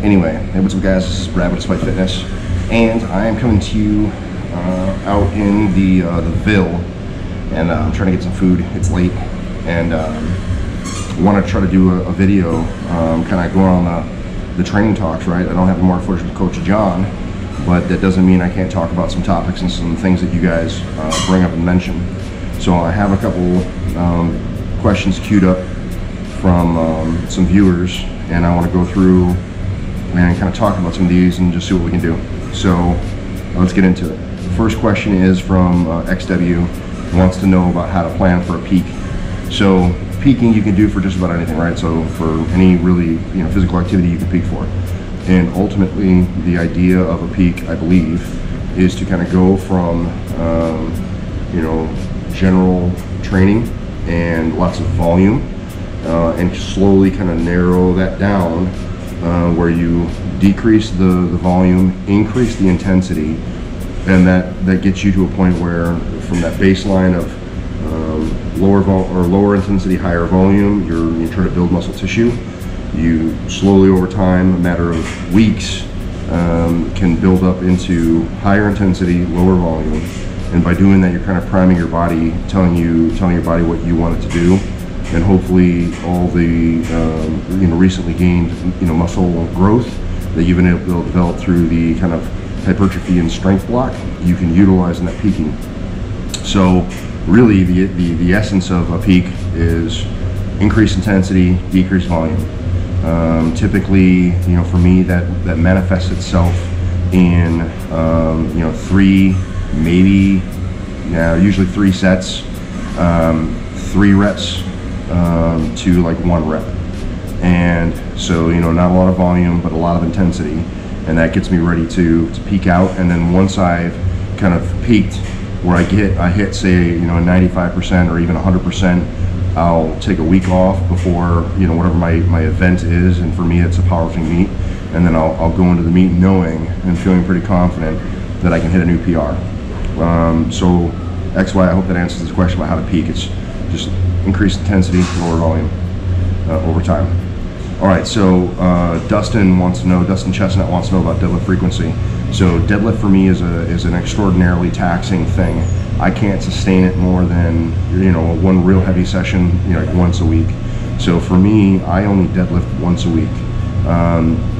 Anyway, hey, what's up guys, this is Brad with Despite Fitness, and I am coming to you out in the Ville, and I'm trying to get some food. It's late, and want to try to do a video kind of going on the training talks, right? I don't have more footage with Coach John, but that doesn't mean I can't talk about some topics and some things that you guys bring up and mention. So I have a couple questions queued up from some viewers, and I want to go through and kind of talk about some of these and just see what we can do. So let's get into it. The first question is from XW, who wants to know about how to plan for a peak. So peaking you can do for just about anything, right? So for any really physical activity you can peak for. And ultimately the idea of a peak, I believe, is to kind of go from general training and lots of volume and slowly kind of narrow that down where you decrease the volume, increase the intensity, and that gets you to a point where from that baseline of lower intensity, higher volume, you try to build muscle tissue. You slowly over time, a matter of weeks, can build up into higher intensity, lower volume, and by doing that you're kind of priming your body, telling your body what you want it to do. And hopefully all the recently gained muscle growth that you've been able to develop through the kind of hypertrophy and strength block, you can utilize in that peaking. So really the essence of a peak is increased intensity, decreased volume. Typically, for me that manifests itself in usually three sets, 3 reps to like 1 rep, and so not a lot of volume but a lot of intensity, and that gets me ready to peak out. And then once I've kind of peaked where I hit say a 95% or even 100%, I'll take a week off before whatever my event is, and for me it's a powerlifting meet, and then I'll go into the meet knowing and feeling pretty confident that I can hit a new PR. So XY, I hope that answers this question about how to peak. It's just increased intensity, lower volume over time. All right, so Dustin Chestnut wants to know about deadlift frequency. So deadlift for me is an extraordinarily taxing thing. I can't sustain it more than one real heavy session like once a week. So for me, I only deadlift once a week.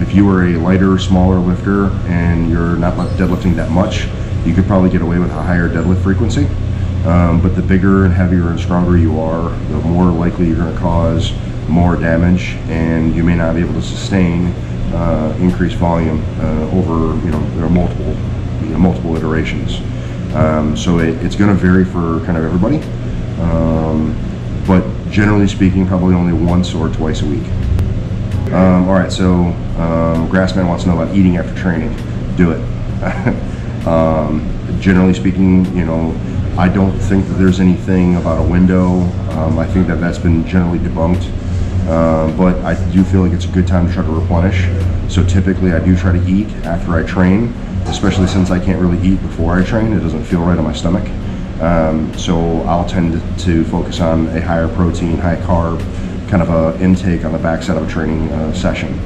If you were a lighter, smaller lifter and you're not deadlifting that much, you could probably get away with a higher deadlift frequency. But the bigger and heavier and stronger you are, the more likely you're going to cause more damage, and you may not be able to sustain increased volume over multiple iterations. So it's going to vary for kind of everybody, but generally speaking, probably only once or twice a week. All right, so Grassman wants to know about eating after training. Do it. Generally speaking, I don't think that there's anything about a window. I think that's been generally debunked, but I do feel like it's a good time to try to replenish. So typically I do try to eat after I train, especially since I can't really eat before I train. It doesn't feel right on my stomach. So I'll tend to focus on a higher protein, high carb kind of a intake on the backside of a training session.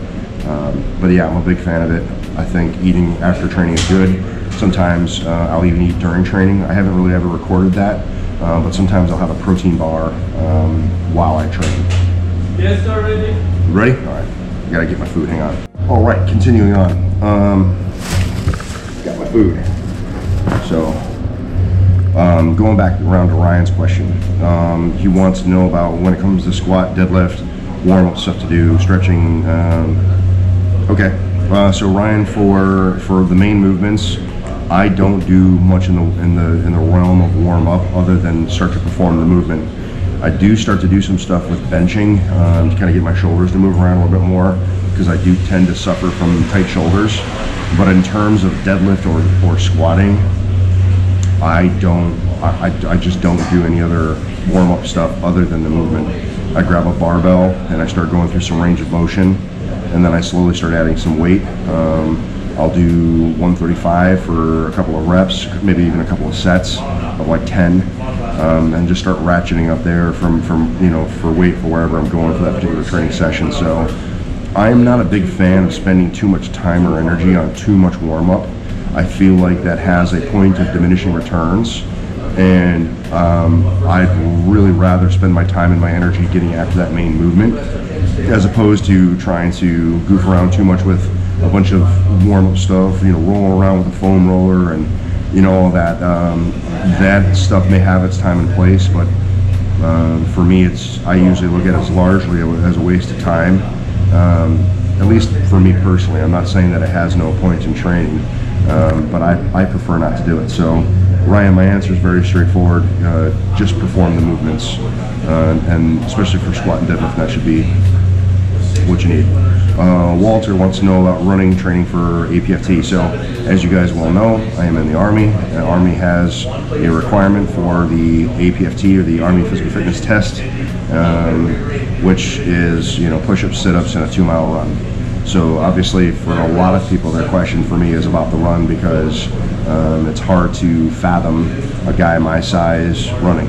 But yeah, I'm a big fan of it. I think eating after training is good. Sometimes I'll even eat during training. I haven't really ever recorded that, but sometimes I'll have a protein bar while I train. Yes, sir, ready? Ready? All right, I gotta get my food, hang on. All right, continuing on. Got my food. So, going back around to Ryan's question. He wants to know about when it comes to squat, deadlift, warm-up stuff to do, stretching. Okay, so Ryan, for the main movements, I don't do much in the realm of warm up other than start to perform the movement. I do start to do some stuff with benching to kind of get my shoulders to move around a little bit more, because I do tend to suffer from tight shoulders. But in terms of deadlift or squatting, I just don't do any other warm up stuff other than the movement. I grab a barbell and I start going through some range of motion, and then I slowly start adding some weight. I'll do 135 for a couple of reps, maybe even a couple of sets of like 10, and just start ratcheting up there from for weight for wherever I'm going for that particular training session. So I'm not a big fan of spending too much time or energy on too much warm-up. I feel like that has a point of diminishing returns, and I'd really rather spend my time and my energy getting after that main movement, as opposed to trying to goof around too much with a bunch of warm-up stuff, rolling around with a foam roller and all that. That stuff may have its time and place, but for me, I usually look at it as largely as a waste of time. At least for me personally. I'm not saying that it has no point in training, but I prefer not to do it. So, Ryan, my answer is very straightforward. Just perform the movements, and especially for squat and deadlift, that should be what you need. Walter wants to know about running training for APFT. So, as you guys well know, I am in the Army. The Army has a requirement for the APFT, or the Army Physical Fitness Test, which is push-ups, sit-ups, and a 2-mile run. So obviously, for a lot of people, their question for me is about the run, because it's hard to fathom a guy my size running.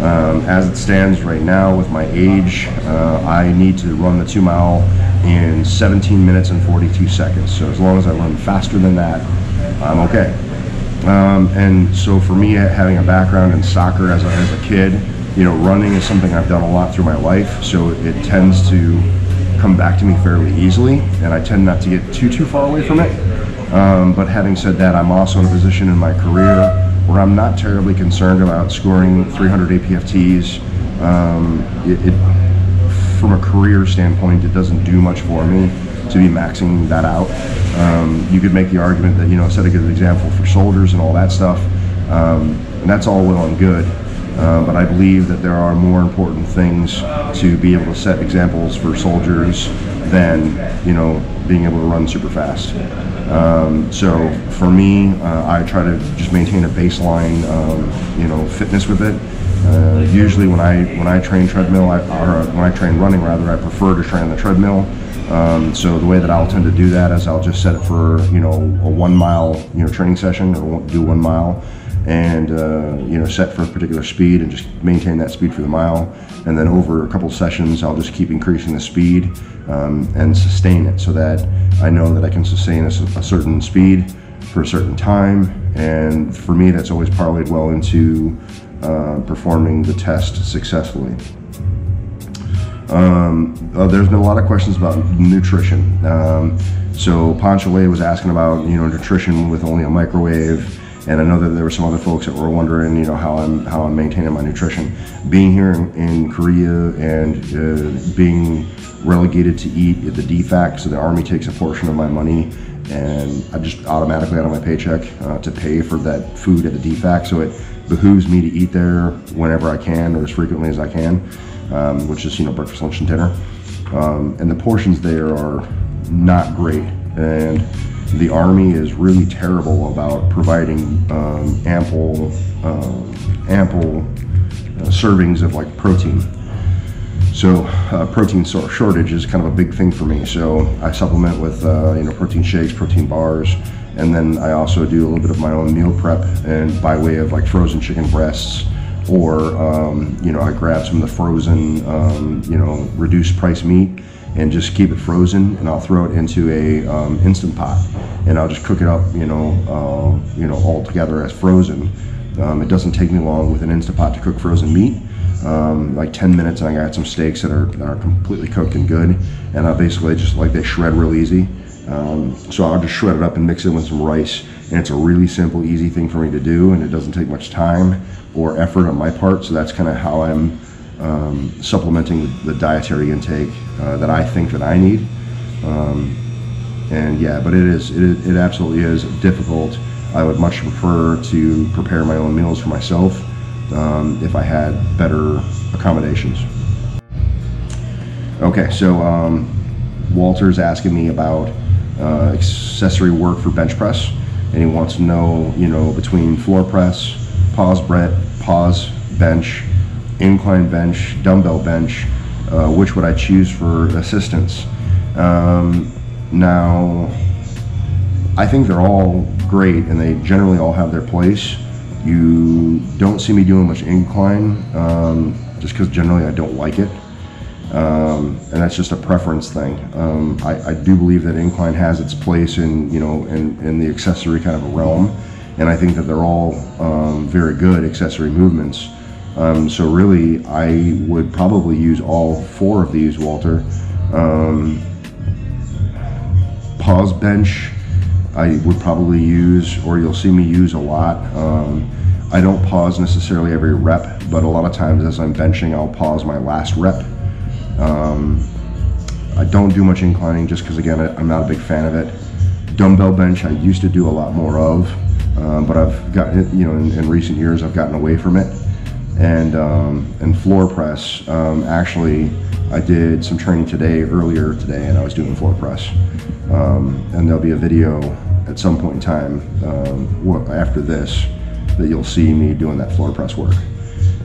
As it stands right now, with my age, I need to run the 2-mile in 17 minutes and 42 seconds. So as long as I run faster than that, I'm okay. And so for me, having a background in soccer as a kid, running is something I've done a lot through my life, so it tends to come back to me fairly easily, and I tend not to get too far away from it. But having said that, I'm also in a position in my career where I'm not terribly concerned about scoring 300 APFTs. From a career standpoint, it doesn't do much for me to be maxing that out. You could make the argument that, set a good example for soldiers and all that stuff, and that's all well and good. But I believe that there are more important things to be able to set examples for soldiers than, being able to run super fast. So for me, I try to just maintain a baseline, fitness with it. Usually when I train treadmill, or when I train running rather, I prefer to train on the treadmill. So the way that I'll tend to do that is I'll just set it for, a 1 mile, training session, or do 1 mile. And set for a particular speed and just maintain that speed for the mile, and then over a couple of sessions I'll just keep increasing the speed and sustain it, so that I know that I can sustain a certain speed for a certain time. And for me, that's always parlayed well into performing the test successfully. There's been a lot of questions about nutrition. So Panchale was asking about nutrition with only a microwave. And I know that there were some other folks that were wondering, how I'm maintaining my nutrition. Being here in Korea and being relegated to eat at the DFAC, so the Army takes a portion of my money, and I just automatically out of my paycheck to pay for that food at the DFAC. So it behooves me to eat there whenever I can, or as frequently as I can, which is breakfast, lunch, and dinner. And the portions there are not great, and the Army is really terrible about providing ample servings of protein. So protein shortage is kind of a big thing for me. So I supplement with protein shakes, protein bars, and then I also do a little bit of my own meal prep, and by way of frozen chicken breasts, or I grab some of the frozen reduced price meat and just keep it frozen, and I'll throw it into a Instant Pot, and I'll just cook it up, all together as frozen. It doesn't take me long with an Instant Pot to cook frozen meat, like 10 minutes, and I got some steaks that are completely cooked and good, and I basically just they shred real easy. So I'll just shred it up and mix it with some rice, and it's a really simple, easy thing for me to do, and it doesn't take much time or effort on my part. So that's kind of how I'm supplementing the dietary intake that I think that I need. And yeah, but it absolutely is difficult. I would much prefer to prepare my own meals for myself if I had better accommodations. Okay, so Walter's asking me about accessory work for bench press, and he wants to know, between floor press, pause bench, incline bench, dumbbell bench, which would I choose for assistance? Now, I think they're all great, and they generally all have their place. You don't see me doing much incline, just because generally I don't like it. And that's just a preference thing. I do believe that incline has its place in, you know, in the accessory kind of a realm, and I think that they're all very good accessory movements. So really, I would probably use all 4 of these, Walter. Pause bench, I would probably use, or you'll see me use a lot. I don't pause necessarily every rep, but a lot of times as I'm benching, I'll pause my last rep. I don't do much inclining just because, again, I'm not a big fan of it. Dumbbell bench, I used to do a lot more of, but I've gotten, you know, in recent years, I've gotten away from it. And floor press, actually, I did some training earlier today, and I was doing floor press. And there'll be a video at some point in time after this that you'll see me doing that floor press work.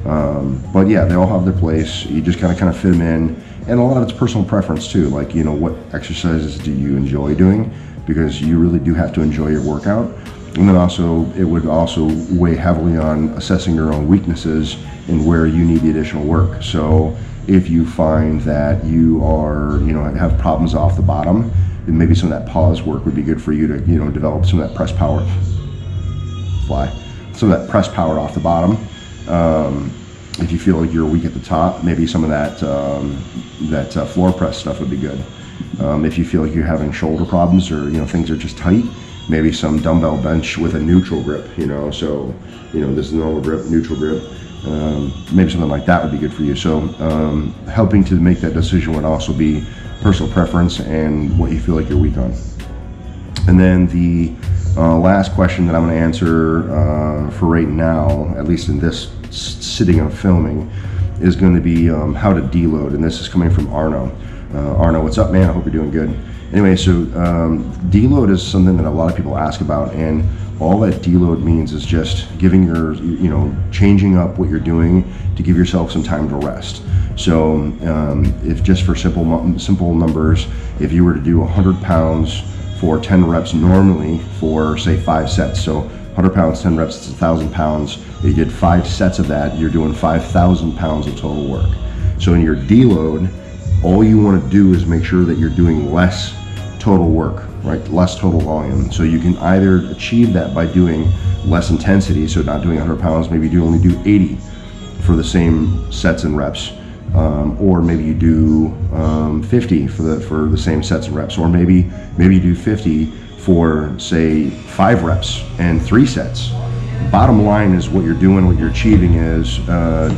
But yeah, they all have their place. You just kind of fit them in, and a lot of it's personal preference too. Like, you know, what exercises do you enjoy doing? Because you really do have to enjoy your workout. And then also, it would also weigh heavily on assessing your own weaknesses and where you need the additional work. So if you find that you are, you know, have problems off the bottom, then maybe some of that pause work would be good for you to, you know, develop some of that press power. Some of that press power off the bottom. If you feel like you're weak at the top, maybe some of that floor press stuff would be good. If you feel like you're having shoulder problems, or, you know, things are just tight, maybe some dumbbell bench with a neutral grip, you know, so, you know, this is normal grip, neutral grip, maybe something like that would be good for you. So helping to make that decision would also be personal preference and what you feel like you're weak on. And then the last question that I'm going to answer for right now, at least in this sitting of filming, is going to be how to deload, and this is coming from Arno. Arno, what's up, man? I hope you're doing good. Anyway, so deload is something that a lot of people ask about, and all that deload means is just giving your, you know, changing up what you're doing to give yourself some time to rest. So if just for simple numbers, if you were to do 100 pounds for 10 reps normally for, say, 5 sets, so 100 pounds, 10 reps, it's 1,000 pounds. If you did 5 sets of that, you're doing 5,000 pounds of total work. So in your deload, all you want to do is make sure that you're doing less total work, right? Less total volume. So you can either achieve that by doing less intensity, so not doing 100 pounds, maybe you only do 80 for the same sets and reps, or maybe you do 50 for the same sets and reps, or maybe you do 50 for, say, 5 reps and 3 sets. Bottom line is what you're doing, what you're achieving is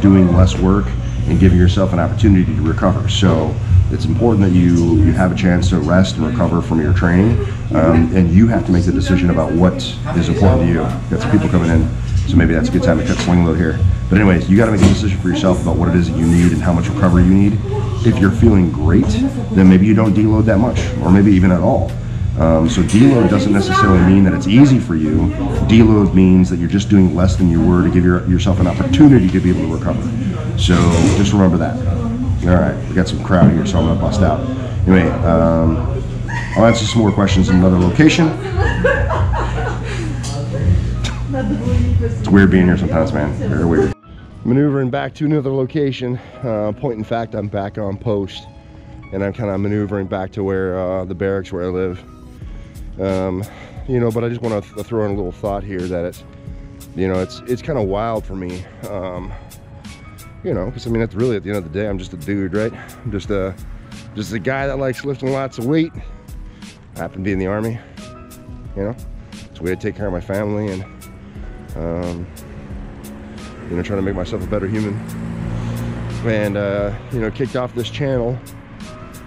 doing less work and giving yourself an opportunity to recover. So it's important that you have a chance to rest and recover from your training, and you have to make the decision about what is important to you. Got some people coming in, so maybe that's a good time to cut sling load here. But anyways, you got to make a decision for yourself about what it is that you need and how much recovery you need. If you're feeling great, then maybe you don't deload that much, or maybe even at all. So deload doesn't necessarily mean that it's easy for you. Deload means that you're just doing less than you were to give yourself an opportunity to be able to recover. So just remember that. All right, we got some crowd here, so I'm gonna bust out. Anyway, I'll answer some more questions in another location. It's weird being here sometimes, man. Very weird. Maneuvering back to another location. Point in fact, I'm back on post, and I'm kind of maneuvering back to where the barracks where I live. You know, but I just want to throw in a little thought here that it's, you know, it's kind of wild for me. You know, because I mean, that's really, at the end of the day, I'm just a dude, right? I'm just a guy that likes lifting lots of weight. I happen to be in the Army, you know. It's a way to take care of my family and, you know, trying to make myself a better human. And, you know, kicked off this channel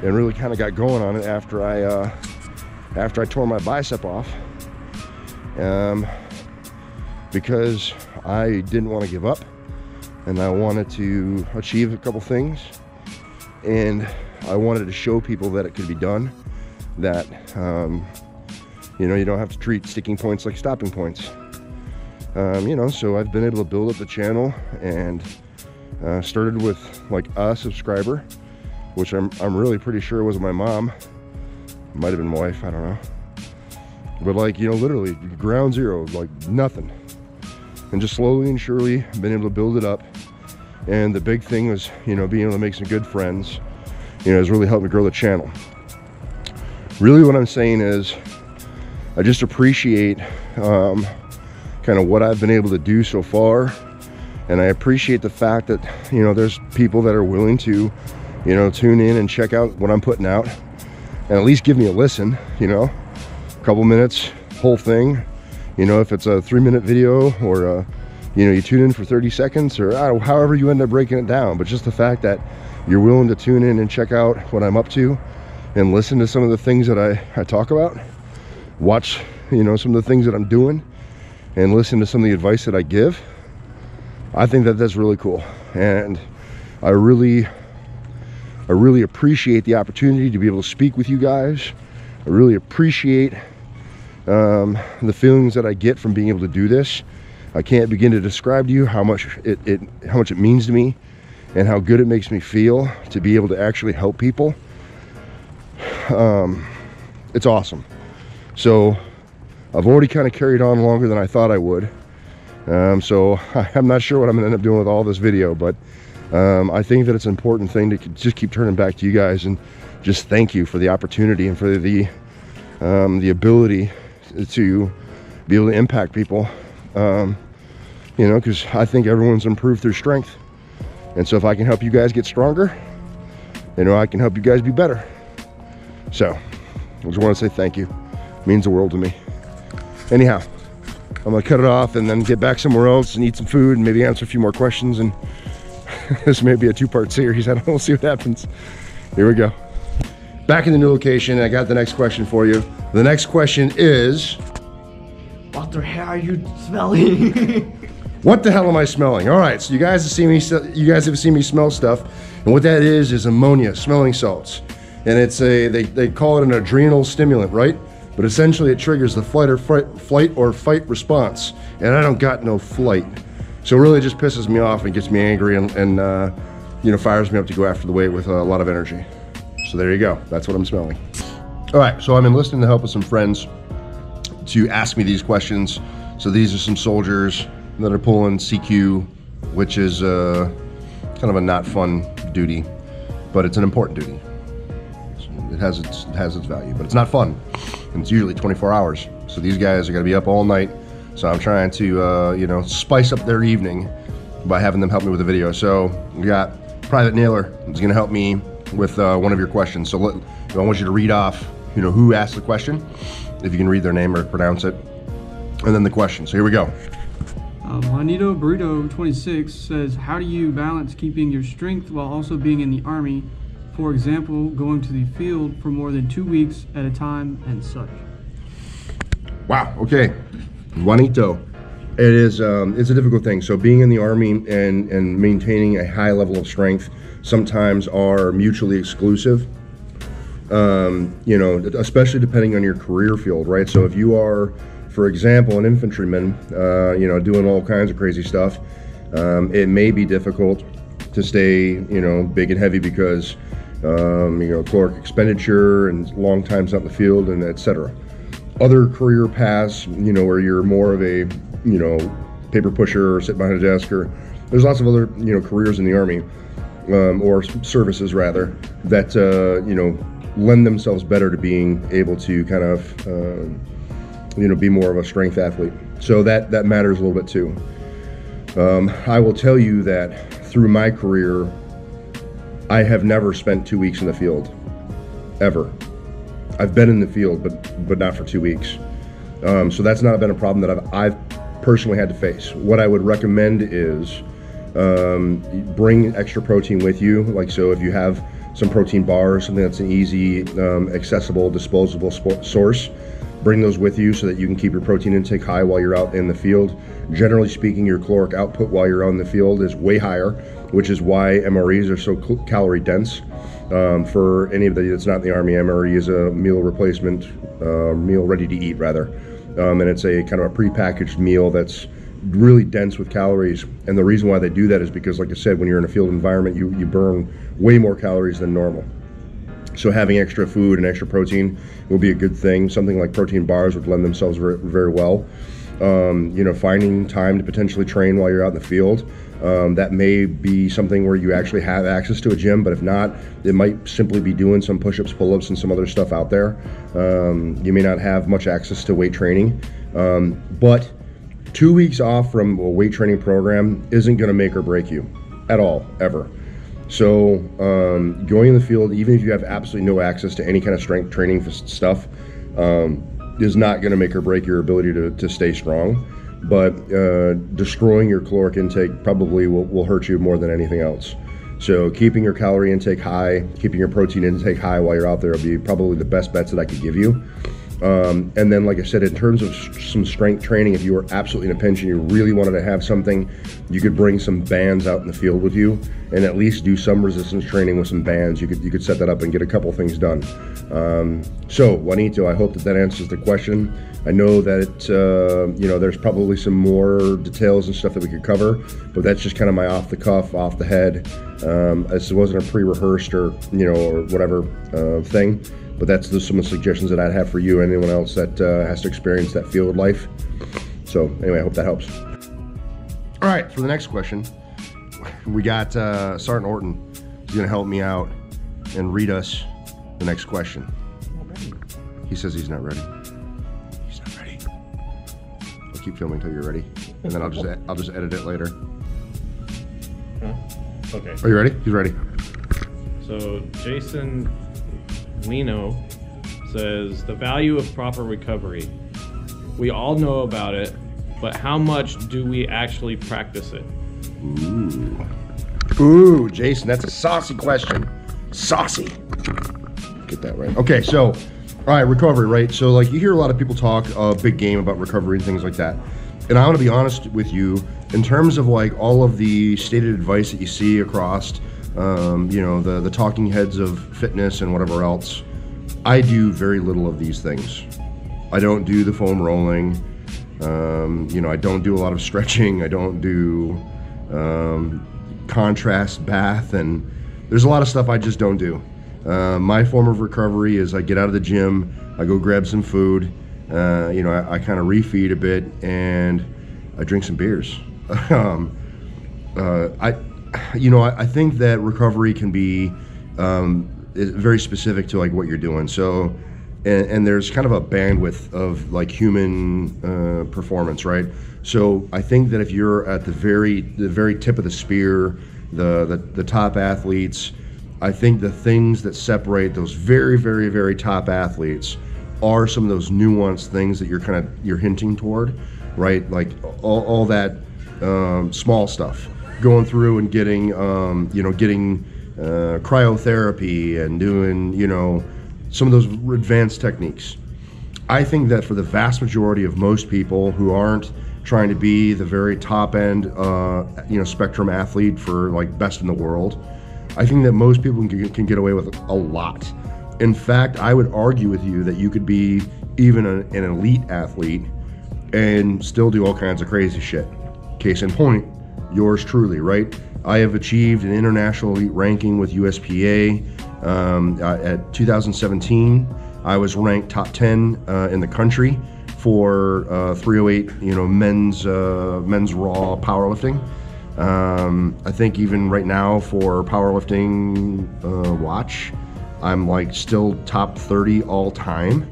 and really kind of got going on it after I tore my bicep off, because I didn't want to give up. And I wanted to achieve a couple things, and I wanted to show people that it could be done, that you know, you don't have to treat sticking points like stopping points. You know, so I've been able to build up the channel, and started with like a subscriber, which I'm really pretty sure was my mom. Might have been my wife, I don't know. But like, you know, literally ground zero, like nothing. And just slowly and surely been able to build it up. And the big thing was, you know, being able to make some good friends, you know, has really helped me grow the channel. Really what I'm saying is I just appreciate kind of what I've been able to do so far, and I appreciate the fact that, you know, there's people that are willing to, you know, tune in and check out what I'm putting out and at least give me a listen, you know, a couple minutes, whole thing, you know, if it's a 3-minute video or you know, you tune in for 30 seconds or however you end up breaking it down. But just the fact that you're willing to tune in and check out what I'm up to and listen to some of the things that I talk about, watch, you know, some of the things that I'm doing, and listen to some of the advice that I give, I think that that's really cool. And I really appreciate the opportunity to be able to speak with you guys. I really appreciate the feelings that I get from being able to do this. I can't begin to describe to you how much it means to me and how good it makes me feel to be able to actually help people. It's awesome. So I've already kind of carried on longer than I thought I would. So I'm not sure what I'm gonna end up doing with all this video, but I think that it's an important thing to just keep turning back to you guys and just thank you for the opportunity and for the ability to be able to impact people. You know, because I think everyone's improved through strength, and so if I can help you guys get stronger, you know, I can help you guys be better. So I just want to say thank you. It means the world to me. Anyhow, I'm gonna cut it off and then get back somewhere else and eat some food and maybe answer a few more questions, and this may be a 2-part series. I don't know, we'll see what happens. Here we go. Back in the new location, I got the next question for you. The next question is, What the hell are you smelling? what the hell am I smelling? All right, so you guys have seen me smell stuff, and what that is ammonia, smelling salts, and it's they call it an adrenal stimulant, right? But essentially, it triggers the flight or fight response, and I don't got no flight, so it really just pisses me off and gets me angry and you know, fires me up to go after the weight with a lot of energy. So there you go. That's what I'm smelling. All right, so I'm enlisting the help of some friends to ask me these questions. So these are some soldiers that are pulling CQ, which is kind of a not fun duty, but it's an important duty. It has its value, but it's not fun. And it's usually 24 hours. So these guys are gonna be up all night. So I'm trying to you know, spice up their evening by having them help me with the video. So we got Private Nailer who's gonna help me with one of your questions. So I want you to read off, you know, who asked the question, if you can read their name or pronounce it, and then the question. So here we go. Juanito Burrito 26 says, how do you balance keeping your strength while also being in the Army? For example, going to the field for more than 2 weeks at a time and such. Wow, okay. Juanito, it's a difficult thing. So being in the Army and maintaining a high level of strength sometimes are mutually exclusive. You know, especially depending on your career field, right? So if you are, for example, an infantryman, you know, doing all kinds of crazy stuff, it may be difficult to stay, you know, big and heavy because, you know, caloric expenditure and long times out in the field and etc. Other career paths, you know, where you're more of a, you know, paper pusher or sit behind a desk, or there's lots of other, you know, careers in the Army, or services rather, that, you know, lend themselves better to being able to kind of, you know, be more of a strength athlete. So that matters a little bit too. I will tell you that through my career, I have never spent 2 weeks in the field, ever. I've been in the field, but not for 2 weeks. So that's not been a problem that I've personally had to face. What I would recommend is bring extra protein with you. Like, so if you have some protein bars, something that's an easy, accessible, disposable source, bring those with you so that you can keep your protein intake high while you're out in the field. Generally speaking, your caloric output while you're out in the field is way higher, which is why MREs are so calorie dense. For anybody that's not in the Army, MRE is a meal replacement, meal ready to eat rather. And it's a kind of a prepackaged meal that's really dense with calories. And the reason why they do that is because, like I said, when you're in a field environment, you burn way more calories than normal. So having extra food and extra protein will be a good thing. Something like protein bars would lend themselves very, very well. You know, finding time to potentially train while you're out in the field. That may be something where you actually have access to a gym, but if not, it might simply be doing some push-ups, pull-ups, and some other stuff out there. You may not have much access to weight training, but 2 weeks off from a weight training program isn't going to make or break you at all, ever. So going in the field, even if you have absolutely no access to any kind of strength training stuff, is not going to make or break your ability to stay strong. But destroying your caloric intake probably will hurt you more than anything else. So keeping your calorie intake high, keeping your protein intake high while you're out there will be probably the best bets that I could give you. And then, like I said, in terms of some strength training, if you were absolutely in a pinch and you really wanted to have something, you could bring some bands out in the field with you and at least do some resistance training with some bands. You could set that up and get a couple things done. So Juanito, I hope that answers the question. I know that you know, there's probably some more details and stuff that we could cover, but that's just kind of my off the cuff, off the head. This wasn't a pre-rehearsed or or whatever thing. But that's some of the suggestions that I'd have for you and anyone else that has to experience that field life. So anyway, I hope that helps. All right, for the next question, we got Sergeant Orton. He's gonna help me out and read us the next question. He says he's not ready. He's not ready. I'll keep filming until you're ready, and then I'll just edit it later. Huh? Okay. Are you ready? He's ready. So Jason Lino says, the value of proper recovery. We all know about it, but how much do we actually practice it? Ooh, Jason, that's a saucy question. Saucy. Get that right. Okay, so, all right, recovery, right? So, like, you hear a lot of people talk a big game about recovery and things like that. And I want to be honest with you, in terms of, like, all of the stated advice that you see across the talking heads of fitness and whatever else, I do very little of these things. I don't do the foam rolling. I don't do a lot of stretching. I don't do contrast bath, and there's a lot of stuff I just don't do. My form of recovery is I get out of the gym, I go grab some food, I kind of refeed a bit, and I drink some beers. I think that recovery can be very specific to like what you're doing. So, and there's kind of a bandwidth of like human performance, right? So I think that if you're at the very tip of the spear, the top athletes, I think the things that separate those very, very, very top athletes are some of those nuanced things that you're hinting toward, right? Like all that small stuff. Going through and getting cryotherapy and doing, some of those advanced techniques. I think that for the vast majority of most people who aren't trying to be the very top end, spectrum athlete for like best in the world, I think that most people can get away with a lot. In fact, I would argue with you that you could be even an elite athlete and still do all kinds of crazy shit. Case in point, yours truly, right? I have achieved an international elite ranking with USPA. At 2017, I was ranked top 10 in the country for 308, men's raw powerlifting. I think even right now for powerlifting watch, I'm like still top 30 all time.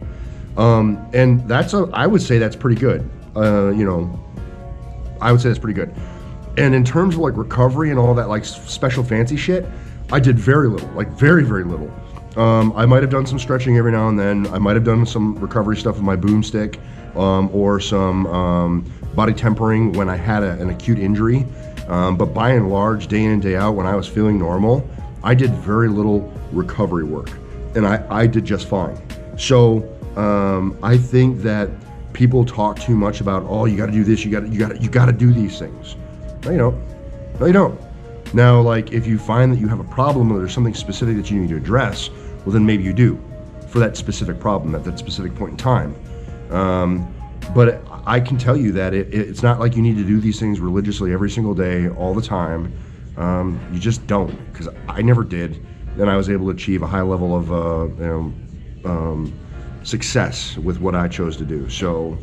And I would say that's pretty good. I would say that's pretty good. And in terms of like recovery and all that like special fancy shit, I did very little, like very, very little. I might have done some stretching every now and then. I might have done some recovery stuff with my boomstick, or some body tempering when I had an acute injury. But by and large, day in and day out, when I was feeling normal, I did very little recovery work, and I did just fine. So I think that people talk too much about, oh, you got to do this, you got to do these things. No, you don't. No, you don't. Now, like, if you find that you have a problem or there's something specific that you need to address, well, then maybe you do for that specific problem at that specific point in time. But I can tell you that it's not like you need to do these things religiously every single day, all the time. You just don't, because I never did. Then I was able to achieve a high level of success with what I chose to do. So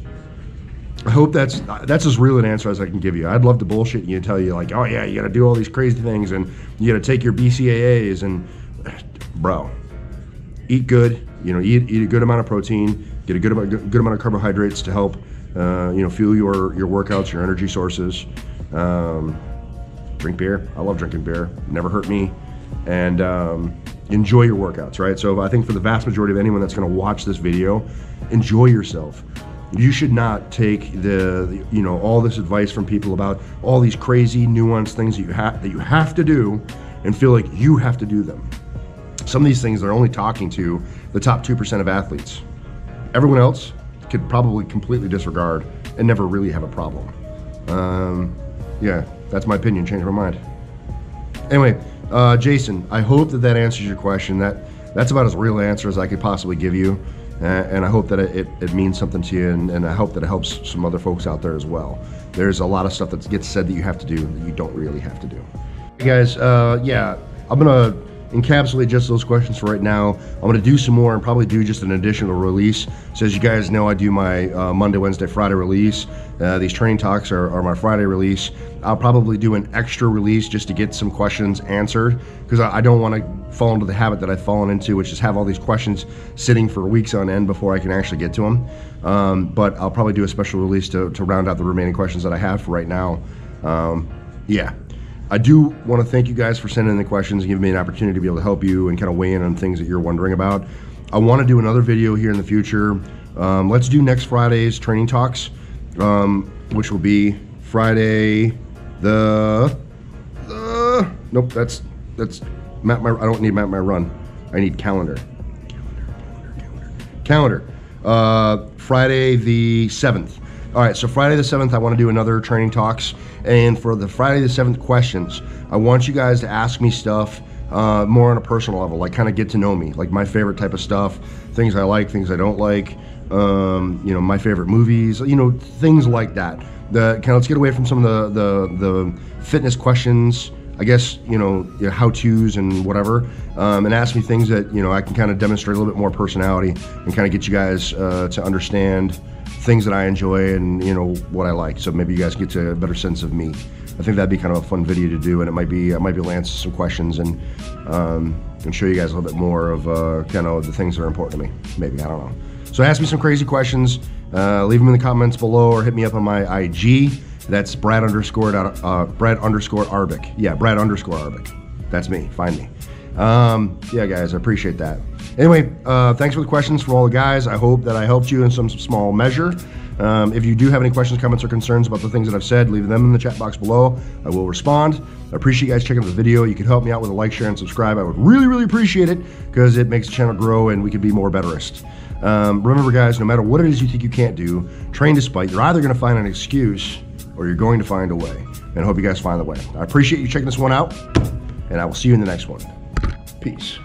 I hope that's as real an answer as I can give you. I'd love to bullshit you and tell you like, oh yeah, you got to do all these crazy things and you got to take your BCAAs and, bro, eat good. You know, eat a good amount of protein, get a good amount of carbohydrates to help, you know, fuel your workouts, your energy sources. Drink beer. I love drinking beer. Never hurt me. And enjoy your workouts, right? So I think for the vast majority of anyone that's going to watch this video, enjoy yourself. You should not take you know, all this advice from people about all these crazy nuanced things that you have to do and feel like you have to do them. Some of these things they're only talking to the top 2% of athletes. Everyone else could probably completely disregard and never really have a problem. Yeah, that's my opinion. Changed my mind. Anyway, Jason, I hope that answers your question. That's about as real an answer as I could possibly give you. And I hope that it means something to you, and I hope that it helps some other folks out there as well. There's a lot of stuff that gets said that you have to do that you don't really have to do. Hey guys, yeah, I'm gonna encapsulate just those questions for right now. I'm gonna do some more and probably do just an additional release. So as you guys know, I do my Monday, Wednesday, Friday release. These training talks are my Friday release. I'll probably do an extra release just to get some questions answered, because I don't want to fall into the habit that I've fallen into, which is have all these questions sitting for weeks on end before I can actually get to them. But I'll probably do a special release to round out the remaining questions that I have for right now. Yeah. I do want to thank you guys for sending in the questions and giving me an opportunity to be able to help you and kind of weigh in on things that you're wondering about. I want to do another video here in the future. Let's do next Friday's training talks, which will be Friday nope, that's map my, I don't need map my run. I need calendar. Friday the 7th. All right, so Friday the 7th, I want to do another training talks. And for the Friday the 7th questions, I want you guys to ask me stuff more on a personal level, like kind of get to know me, like my favorite type of stuff, things I like, things I don't like, you know, my favorite movies, you know, things like that. Let's get away from some of the fitness questions, I guess, you know, how-tos and whatever, and ask me things that, you know, I can kind of demonstrate a little bit more personality and kind of get you guys to understand things that I enjoy and, you know, what I like. So maybe you guys get to a better sense of me. I think that'd be kind of a fun video to do, and it might be able to answer some questions and show you guys a little bit more of kind of the things that are important to me. Maybe, I don't know. So ask me some crazy questions. Leave them in the comments below or hit me up on my IG. That's Brad underscore Arbic. Yeah, Brad underscore Arbic. That's me. Find me. Yeah, guys, I appreciate that. Anyway, thanks for the questions from all the guys. I hope that I helped you in some small measure. If you do have any questions, comments, or concerns about the things that I've said, leave them in the chat box below. I will respond. I appreciate you guys checking out the video. You can help me out with a like, share, and subscribe. I would really, really appreciate it, because it makes the channel grow and we can be more betterist. Remember, guys, no matter what it is you think you can't do, train despite. You're either going to find an excuse or you're going to find a way. And I hope you guys find the way. I appreciate you checking this one out, and I will see you in the next one. Peace.